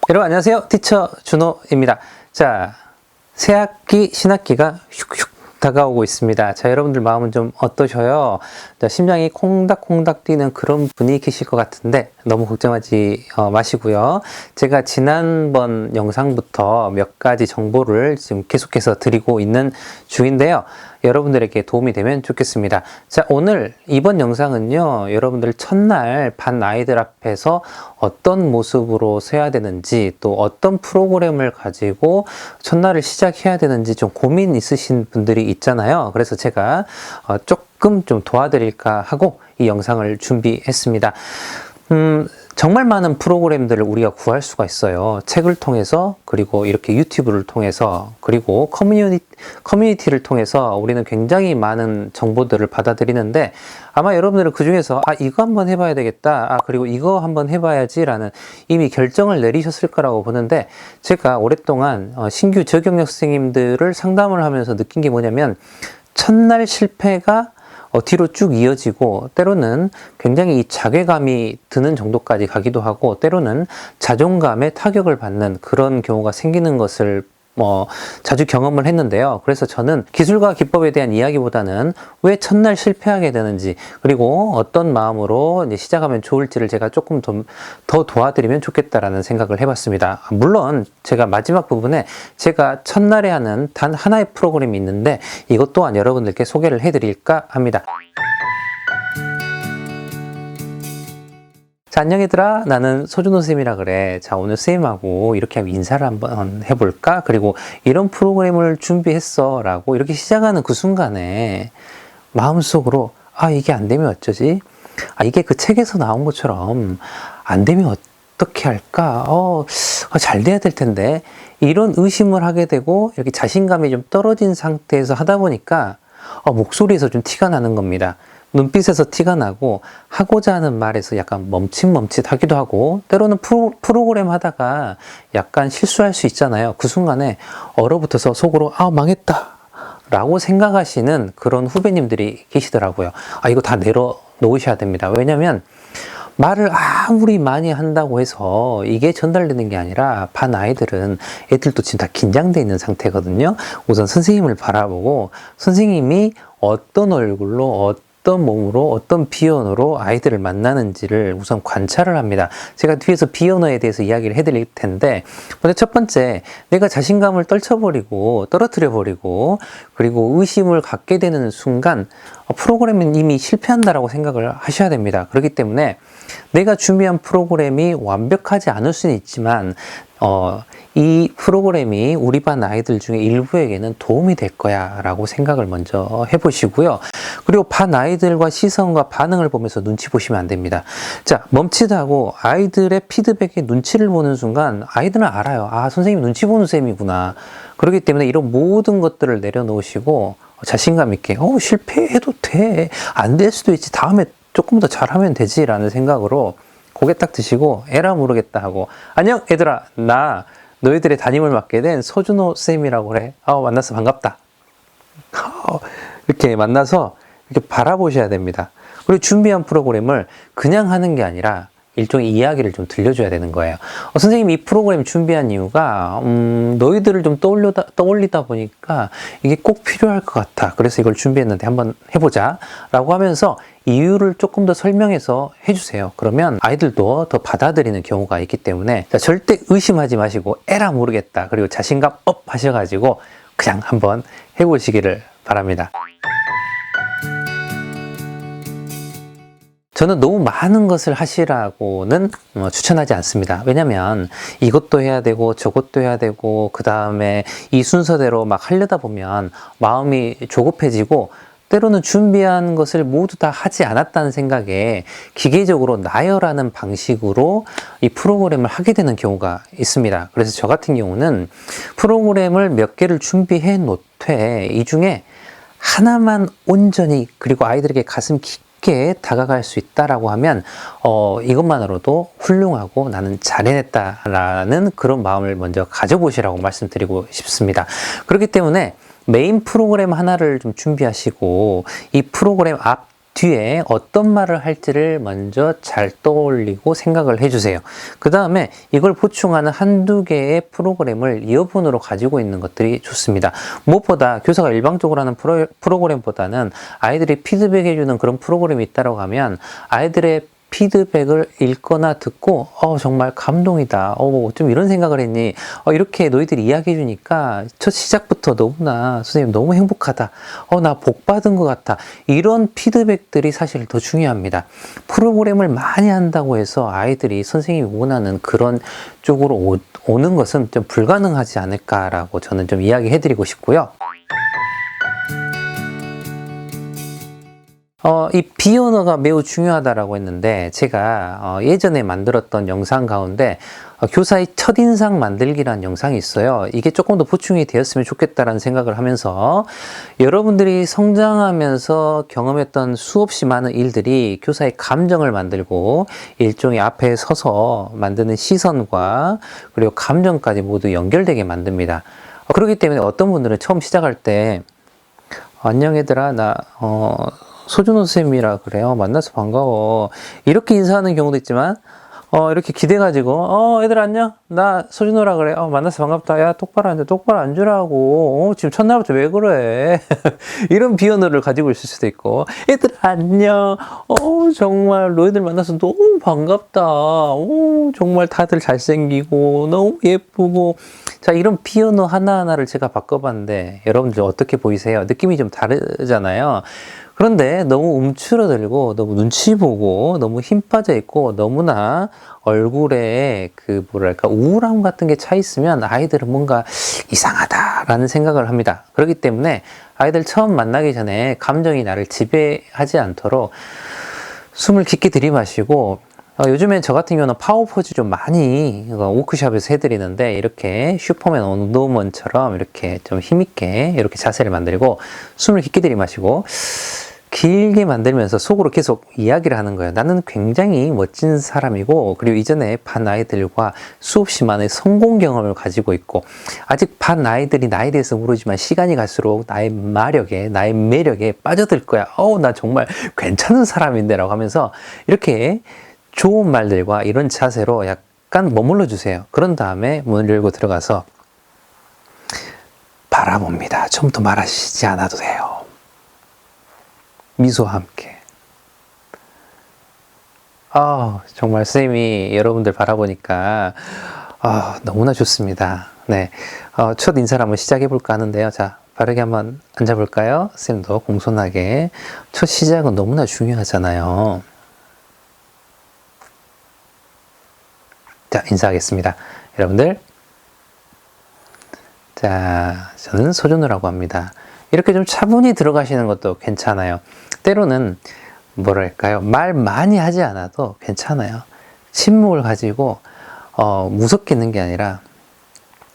여러분 안녕하세요. 티처 준호입니다. 자, 새학기 신학기가 슉슉 다가오고 있습니다. 자, 여러분들 마음은 좀 어떠셔요? 자, 심장이 콩닥콩닥 뛰는 그런 분이 계실 것 같은데 너무 걱정하지 마시고요. 제가 지난번 영상부터 몇 가지 정보를 지금 계속해서 드리고 있는 중인데요. 여러분들에게 도움이 되면 좋겠습니다. 자, 오늘 이번 영상은요, 여러분들 첫날 반 아이들 앞에서 어떤 모습으로 서야 되는지, 또 어떤 프로그램을 가지고 첫날을 시작해야 되는지 좀 고민 있으신 분들이 있잖아요. 그래서 제가 조금 좀 도와드릴까 하고 이 영상을 준비했습니다. 정말 많은 프로그램들을 우리가 구할 수가 있어요. 책을 통해서, 그리고 이렇게 유튜브를 통해서, 그리고 커뮤니티를 통해서 우리는 굉장히 많은 정보들을 받아들이는데, 아마 여러분들은 그 중에서 이거 한번 해봐야 되겠다, 그리고 이거 한번 해봐야지 라는 이미 결정을 내리셨을 거라고 보는데, 제가 오랫동안 신규 저경력 선생님들을 상담을 하면서 느낀 게 뭐냐면, 첫날 실패가 뒤로 쭉 이어지고, 때로는 굉장히 이 자괴감이 드는 정도까지 가기도 하고, 때로는 자존감에 타격을 받는 그런 경우가 생기는 것을 자주 경험을 했는데요. 그래서 저는 기술과 기법에 대한 이야기보다는 왜 첫날 실패하게 되는지, 그리고 어떤 마음으로 이제 시작하면 좋을지를 제가 조금 더 도와드리면 좋겠다라는 생각을 해봤습니다. 물론 제가 마지막 부분에 제가 첫날에 하는 단 하나의 프로그램이 있는데 이것 또한 여러분들께 소개를 해드릴까 합니다. 자, 안녕 얘들아, 나는 소준호 쌤이라 그래. 자, 오늘 쌤하고 이렇게 인사를 한번 해볼까? 그리고 이런 프로그램을 준비했어 라고 이렇게 시작하는 그 순간에 마음속으로 이게 안 되면 어쩌지? 이게 그 책에서 나온 것처럼 안 되면 어떻게 할까? 잘 돼야 될 텐데, 이런 의심을 하게 되고 이렇게 자신감이 좀 떨어진 상태에서 하다 보니까 목소리에서 좀 티가 나는 겁니다. 눈빛에서 티가 나고, 하고자 하는 말에서 약간 멈칫멈칫하기도 하고, 때로는 프로그램 하다가 약간 실수할 수 있잖아요. 그 순간에 얼어붙어서 속으로 망했다 라고 생각하시는 그런 후배님들이 계시더라고요. 이거 다 내려놓으셔야 됩니다. 왜냐면 말을 아무리 많이 한다고 해서 이게 전달되는 게 아니라, 반 아이들은 애들도 지금 다 긴장되어 있는 상태거든요. 우선 선생님을 바라보고, 선생님이 어떤 얼굴로, 어떤 몸으로, 어떤 비언어로 아이들을 만나는지를 우선 관찰을 합니다. 제가 뒤에서 비언어에 대해서 이야기를 해드릴 텐데, 먼저 첫 번째, 내가 자신감을 떨어뜨려버리고, 그리고 의심을 갖게 되는 순간 프로그램은 이미 실패한다라고 생각을 하셔야 됩니다. 그렇기 때문에 내가 준비한 프로그램이 완벽하지 않을 수는 있지만 이 프로그램이 우리 반 아이들 중에 일부에게는 도움이 될 거야 라고 생각을 먼저 해보시고요. 그리고 반 아이들과 시선과 반응을 보면서 눈치 보시면 안 됩니다. 자, 멈칫하고 아이들의 피드백에 눈치를 보는 순간 아이들은 알아요. 선생님 눈치 보는 쌤이구나. 그렇기 때문에 이런 모든 것들을 내려놓으시고 자신감 있게 실패해도 돼. 안 될 수도 있지. 다음에 조금 더 잘하면 되지 라는 생각으로 고개 딱 드시고 에라 모르겠다 하고, 안녕 얘들아, 나 너희들의 담임을 맡게 된 소준호 쌤이라고 그래. 만나서 반갑다. 이렇게 만나서 이렇게 바라보셔야 됩니다. 그리고 준비한 프로그램을 그냥 하는 게 아니라 일종의 이야기를 좀 들려줘야 되는 거예요. 선생님이 이 프로그램 준비한 이유가 너희들을 좀 떠올리다 보니까 이게 꼭 필요할 것 같아. 그래서 이걸 준비했는데 한번 해보자 라고 하면서 이유를 조금 더 설명해서 해주세요. 그러면 아이들도 더 받아들이는 경우가 있기 때문에, 절대 의심하지 마시고 에라 모르겠다, 그리고 자신감 업 하셔가지고 그냥 한번 해보시기를 바랍니다. 저는 너무 많은 것을 하시라고는 추천하지 않습니다. 왜냐면 이것도 해야 되고 저것도 해야 되고, 그 다음에 이 순서대로 막 하려다 보면 마음이 조급해지고, 때로는 준비한 것을 모두 다 하지 않았다는 생각에 기계적으로 나열하는 방식으로 이 프로그램을 하게 되는 경우가 있습니다. 그래서 저 같은 경우는 프로그램을 몇 개를 준비해 놓되 이 중에 하나만 온전히, 그리고 아이들에게 가슴 깊게 다가갈 수 있다라고 하면 이것만으로도 훌륭하고 나는 잘해냈다라는 그런 마음을 먼저 가져보시라고 말씀드리고 싶습니다. 그렇기 때문에 메인 프로그램 하나를 좀 준비하시고, 이 프로그램 앞 뒤에 어떤 말을 할지를 먼저 잘 떠올리고 생각을 해주세요. 그 다음에 이걸 보충하는 한두 개의 프로그램을 이어폰으로 가지고 있는 것들이 좋습니다. 무엇보다 교사가 일방적으로 하는 프로그램보다는 아이들이 피드백해주는 그런 프로그램이 있다고 하면 아이들의 피드백을 읽거나 듣고 정말 감동이다. 좀 이런 생각을 했니? 이렇게 너희들이 이야기해 주니까 첫 시작부터 너무나 선생님 너무 행복하다. 나 복 받은 것 같아. 이런 피드백들이 사실 더 중요합니다. 프로그램을 많이 한다고 해서 아이들이 선생님이 원하는 그런 쪽으로 오는 것은 좀 불가능하지 않을까라고 저는 좀 이야기해 드리고 싶고요. 이 비언어가 매우 중요하다라고 했는데 제가 예전에 만들었던 영상 가운데 교사의 첫인상 만들기라는 영상이 있어요. 이게 조금 더 보충이 되었으면 좋겠다라는 생각을 하면서 여러분들이 성장하면서 경험했던 수없이 많은 일들이 교사의 감정을 만들고 일종의 앞에 서서 만드는 시선과 그리고 감정까지 모두 연결되게 만듭니다. 그렇기 때문에 어떤 분들은 처음 시작할 때 안녕 얘들아 나 소준호 쌤이라 그래요. 만나서 반가워. 이렇게 인사하는 경우도 있지만, 이렇게 기대가지고, 얘들 안녕? 나 소준호라 그래. 만나서 반갑다. 야, 똑바로 앉아. 똑바로 앉으라고. 지금 첫날부터 왜 그래? 이런 비언어를 가지고 있을 수도 있고, 얘들 안녕? 정말 너희들 만나서 너무 반갑다. 정말 다들 잘생기고, 너무 예쁘고. 자, 이런 비언어 하나하나를 제가 바꿔봤는데, 여러분들 어떻게 보이세요? 느낌이 좀 다르잖아요. 그런데 너무 움츠러들고 너무 눈치 보고 너무 힘 빠져 있고 너무나 얼굴에 그 뭐랄까 우울함 같은 게 차 있으면 아이들은 뭔가 이상하다라는 생각을 합니다. 그렇기 때문에 아이들 처음 만나기 전에 감정이 나를 지배하지 않도록 숨을 깊게 들이마시고 요즘엔 저 같은 경우는 파워포즈 좀 많이 워크숍에서 해드리는데 이렇게 슈퍼맨 원더우먼처럼 이렇게 좀 힘있게 이렇게 자세를 만들고 숨을 깊게 들이마시고 길게 만들면서 속으로 계속 이야기를 하는 거예요. 나는 굉장히 멋진 사람이고 그리고 이전에 반 아이들과 수없이 많은 성공 경험을 가지고 있고 아직 반 아이들이 나에 대해서 모르지만 시간이 갈수록 나의 마력에 나의 매력에 빠져들 거야. 나 정말 괜찮은 사람인데 라고 하면서 이렇게 좋은 말들과 이런 자세로 약간 머물러 주세요. 그런 다음에 문을 열고 들어가서 바라봅니다. 처음부터 말하시지 않아도 돼요. 미소와 함께. 정말 선생님이 여러분들 바라보니까 너무나 좋습니다. 네, 첫 인사를 한번 시작해 볼까 하는데요. 자, 바르게 한번 앉아볼까요? 선생님도 공손하게. 첫 시작은 너무나 중요하잖아요. 자, 인사하겠습니다. 여러분들. 자, 저는 소준호라고 합니다. 이렇게 좀 차분히 들어가시는 것도 괜찮아요. 때로는 뭐랄까요? 말 많이 하지 않아도 괜찮아요. 침묵을 가지고 무섭게 있는 게 아니라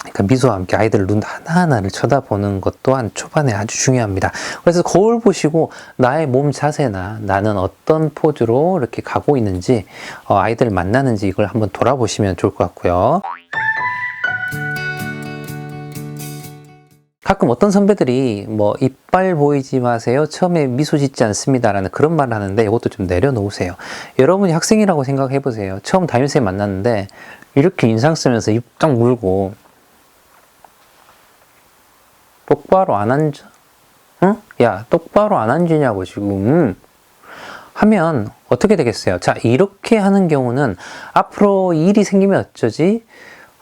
그러니까 미소와 함께 아이들 눈 하나하나를 쳐다보는 것 또한 초반에 아주 중요합니다. 그래서 거울 보시고 나의 몸 자세나 나는 어떤 포즈로 이렇게 가고 있는지 아이들을 만나는지 이걸 한번 돌아보시면 좋을 것 같고요. 가끔 어떤 선배들이 이빨 보이지 마세요. 처음에 미소 짓지 않습니다라는 그런 말을 하는데 이것도 좀 내려놓으세요. 여러분이 학생이라고 생각해 보세요. 처음 담임선생님 만났는데 이렇게 인상 쓰면서 입 딱 물고 똑바로 안 앉아? 응? 야, 똑바로 안 앉으냐고 지금 하면 어떻게 되겠어요? 자, 이렇게 하는 경우는 앞으로 일이 생기면 어쩌지?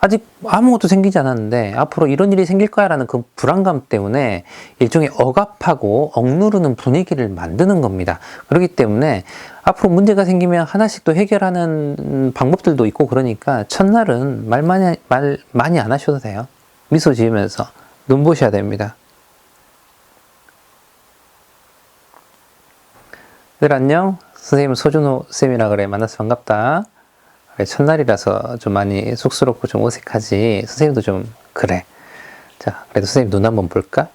아직 아무것도 생기지 않았는데 앞으로 이런 일이 생길 거야 라는 그 불안감 때문에 일종의 억압하고 억누르는 분위기를 만드는 겁니다. 그렇기 때문에 앞으로 문제가 생기면 하나씩 또 해결하는 방법들도 있고 그러니까 첫날은 말 많이 안 하셔도 돼요. 미소 지으면서 눈 보셔야 됩니다. 늘 안녕. 선생님 소준호 쌤이라 그래. 만나서 반갑다. 첫날이라서 좀 많이 쑥스럽고 좀 어색하지. 선생님도 좀 그래. 자, 그래도 선생님 눈 한번 볼까?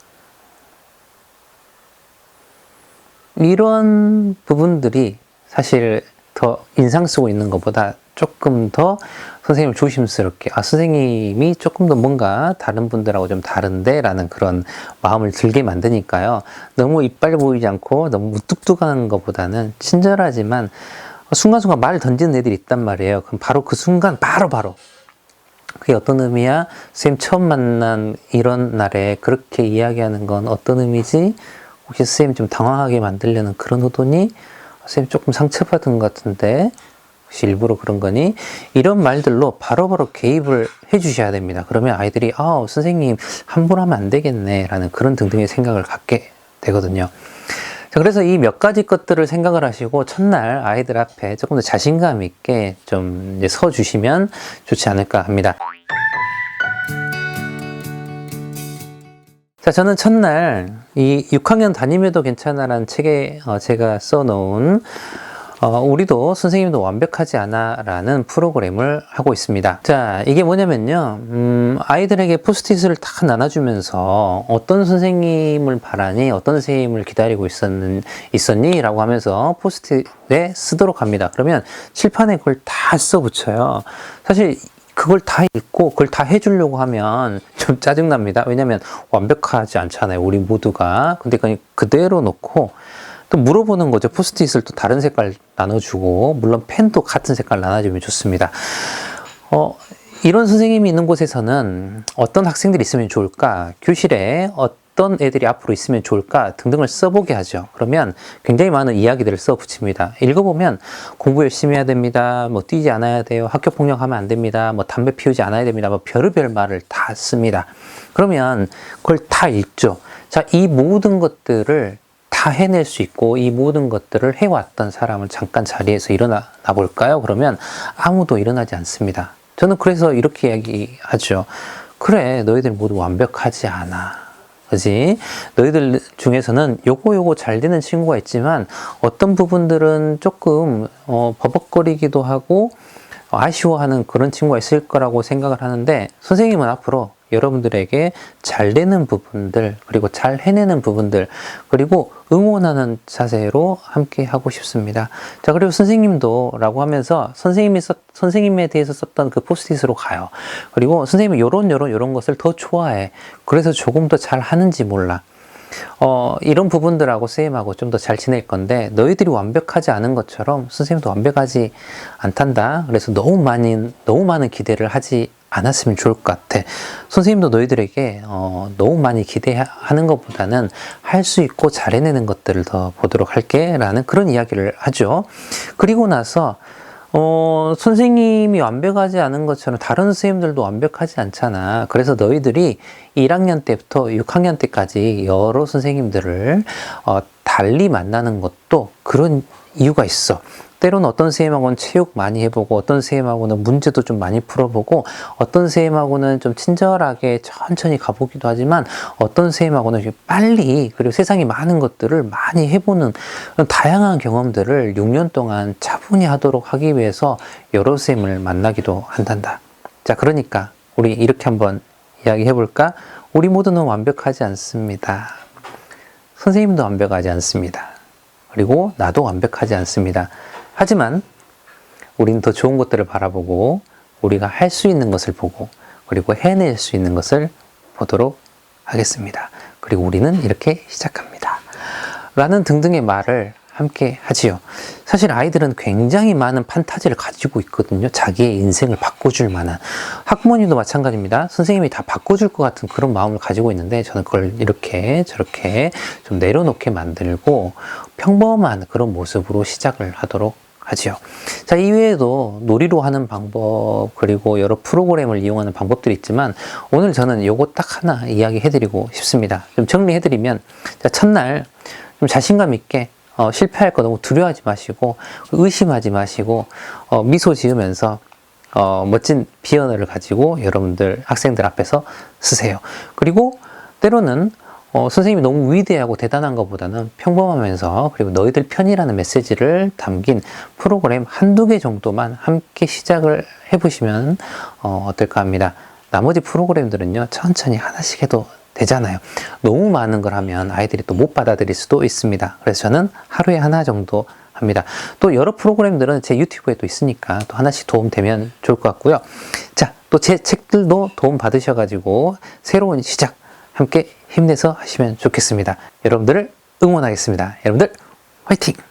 이런 부분들이 사실 더 인상 쓰고 있는 것보다 조금 더 선생님을 조심스럽게, 선생님이 조금 더 뭔가 다른 분들하고 좀 다른데 라는 그런 마음을 들게 만드니까요. 너무 이빨 보이지 않고 너무 무뚝뚝한 것보다는 친절하지만 순간순간 말을 던지는 애들이 있단 말이에요. 그럼 바로 그 순간 바로 그게 어떤 의미야? 선생님 처음 만난 이런 날에 그렇게 이야기하는 건 어떤 의미지? 혹시 선생님 좀 당황하게 만들려는 그런 의도니? 선생님 조금 상처받은 것 같은데 혹시 일부러 그런 거니? 이런 말들로 바로바로 개입을 해 주셔야 됩니다. 그러면 아이들이 선생님 함부로 하면 안 되겠네 라는 그런 등등의 생각을 갖게 되거든요. 자, 그래서 이 몇 가지 것들을 생각을 하시고 첫날 아이들 앞에 조금 더 자신감 있게 좀 이제 서 주시면 좋지 않을까 합니다. 자, 저는 첫날 이 6학년 다님에도 괜찮아라는 책에 제가 써놓은 우리도 선생님도 완벽하지 않아 라는 프로그램을 하고 있습니다. 자, 이게 뭐냐면요. 아이들에게 포스트잇을 다 나눠주면서 어떤 선생님을 바라니, 어떤 선생님을 기다리고 있었니? 라고 하면서 포스트잇에 쓰도록 합니다. 그러면 칠판에 그걸 다 써붙여요. 사실 그걸 다 읽고 그걸 다 해주려고 하면 좀 짜증납니다. 왜냐면 완벽하지 않잖아요. 우리 모두가. 근데 그대로 놓고 또 물어보는 거죠. 포스트잇을 또 다른 색깔 나눠주고, 물론 펜도 같은 색깔 나눠주면 좋습니다. 이런 선생님이 있는 곳에서는 어떤 학생들이 있으면 좋을까? 교실에 어떤 애들이 앞으로 있으면 좋을까? 등등을 써보게 하죠. 그러면 굉장히 많은 이야기들을 써붙입니다. 읽어보면 공부 열심히 해야 됩니다. 뭐 뛰지 않아야 돼요. 학교 폭력하면 안 됩니다. 뭐 담배 피우지 않아야 됩니다. 뭐 별의별 말을 다 씁니다. 그러면 그걸 다 읽죠. 자, 이 모든 것들을 다 해낼 수 있고 이 모든 것들을 해왔던 사람을 잠깐 자리에서 일어나 볼까요? 그러면 아무도 일어나지 않습니다. 저는 그래서 이렇게 이야기하죠. 그래, 너희들 모두 완벽하지 않아. 그지? 너희들 중에서는 요거 잘 되는 친구가 있지만 어떤 부분들은 조금 버벅거리기도 하고 아쉬워하는 그런 친구가 있을 거라고 생각을 하는데, 선생님은 앞으로 여러분들에게 잘 되는 부분들, 그리고 잘 해내는 부분들, 그리고 응원하는 자세로 함께 하고 싶습니다. 자, 그리고 선생님도 라고 하면서 선생님에 대해서 썼던 그 포스트잇으로 가요. 그리고 선생님이 요런 것을 더 좋아해. 그래서 조금 더 잘 하는지 몰라. 이런 부분들하고 쌤하고 좀 더 잘 지낼 건데, 너희들이 완벽하지 않은 것처럼 선생님도 완벽하지 않단다. 그래서 너무 많은 기대를 하지 않았으면 좋을 것 같아. 선생님도 너희들에게 너무 많이 기대하는 것보다는 할 수 있고 잘 해내는 것들을 더 보도록 할게 라는 그런 이야기를 하죠. 그리고 나서 선생님이 완벽하지 않은 것처럼 다른 선생님들도 완벽하지 않잖아. 그래서 너희들이 1학년 때부터 6학년 때까지 여러 선생님들을 달리 만나는 것도 그런 이유가 있어. 때로는 어떤 선생님하고는 체육 많이 해보고, 어떤 선생님하고는 문제도 좀 많이 풀어보고, 어떤 선생님하고는 좀 친절하게 천천히 가보기도 하지만, 어떤 선생님하고는 빨리, 그리고 세상에 많은 것들을 많이 해보는 다양한 경험들을 6년 동안 차분히 하도록 하기 위해서 여러 선생님을 만나기도 한단다. 자, 그러니까 우리 이렇게 한번 이야기해 볼까? 우리 모두는 완벽하지 않습니다. 선생님도 완벽하지 않습니다. 그리고 나도 완벽하지 않습니다. 하지만 우리는 더 좋은 것들을 바라보고 우리가 할 수 있는 것을 보고 그리고 해낼 수 있는 것을 보도록 하겠습니다. 그리고 우리는 이렇게 시작합니다. 라는 등등의 말을 함께 하지요. 사실 아이들은 굉장히 많은 판타지를 가지고 있거든요. 자기의 인생을 바꿔줄 만한. 학부모님도 마찬가지입니다. 선생님이 다 바꿔줄 것 같은 그런 마음을 가지고 있는데, 저는 그걸 이렇게 저렇게 좀 내려놓게 만들고 평범한 그런 모습으로 시작을 하도록 하지요. 자, 이외에도 놀이로 하는 방법, 그리고 여러 프로그램을 이용하는 방법들이 있지만, 오늘 저는 요거 딱 하나 이야기해드리고 싶습니다. 좀 정리해드리면, 자, 첫날 좀 자신감 있게 실패할 거 너무 두려워하지 마시고, 의심하지 마시고, 미소 지으면서 멋진 비언어를 가지고 여러분들 학생들 앞에서 쓰세요. 그리고 때로는 선생님이 너무 위대하고 대단한 것보다는 평범하면서, 그리고 너희들 편이라는 메시지를 담긴 프로그램 한두 개 정도만 함께 시작을 해보시면 어떨까 합니다. 나머지 프로그램들은요, 천천히 하나씩 해도 되잖아요. 너무 많은 걸 하면 아이들이 또 못 받아들일 수도 있습니다. 그래서 저는 하루에 하나 정도 합니다. 또 여러 프로그램들은 제 유튜브에 또 있으니까 또 하나씩 도움되면 좋을 것 같고요. 자, 또 제 책들도 도움 받으셔가지고 새로운 시작 함께 힘내서 하시면 좋겠습니다. 여러분들을 응원하겠습니다. 여러분들 화이팅!